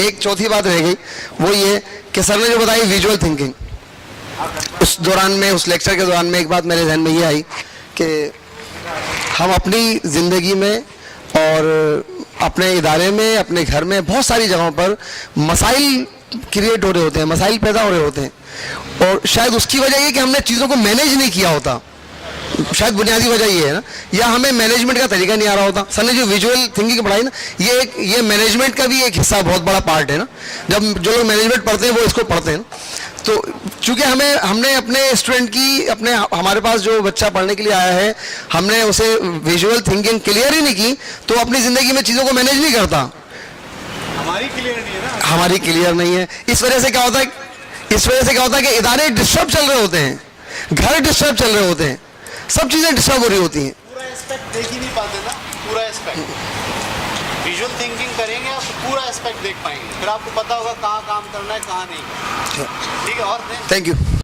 एक चौथी बात रह गई, वो ये कि सर ने जो बताई विजुअल थिंकिंग, उस दौरान में, उस लेक्चर के दौरान में एक बात मेरे ध्यान में ये आई कि हम अपनी ज़िंदगी में और अपने इदारे में, अपने घर में, बहुत सारी जगहों पर मसाइल क्रिएट हो रहे होते हैं, मसाइल पैदा हो रहे होते हैं, और शायद उसकी वजह ये कि हमने चीज़ों को मैनेज नहीं किया होता। शायद बुनियादी वजह ये है ना, या हमें मैनेजमेंट का तरीका नहीं आ रहा होता। सर ने जो विजुअल थिंकिंग पढ़ाई ना, ये मैनेजमेंट का भी एक हिस्सा, बहुत बड़ा पार्ट है ना। जब जो लोग मैनेजमेंट पढ़ते हैं वो इसको पढ़ते हैं ना। तो चूंकि हमने अपने स्टूडेंट की, हमारे पास जो बच्चा पढ़ने के लिए आया है, हमने उसे विजुअल थिंकिंग क्लियर ही नहीं की, तो अपनी ज़िंदगी में चीज़ों को मैनेज नहीं करता। हमारी क्लियर नहीं है ना, हमारी क्लियर नहीं है। इस वजह से क्या होता है कि इदारे डिस्टर्ब चल रहे होते हैं, घर डिस्टर्ब चल रहे होते हैं, सब चीज़ें डिस्टर्ब हो रही होती हैं। पूरा एस्पेक्ट देख ही नहीं पाते ना, पूरा एस्पेक्ट। विजुअल थिंकिंग करेंगे आप तो पूरा एस्पेक्ट देख पाएंगे, फिर आपको पता होगा कहाँ काम करना है, कहाँ नहीं। ठीक है, और थैंक यू।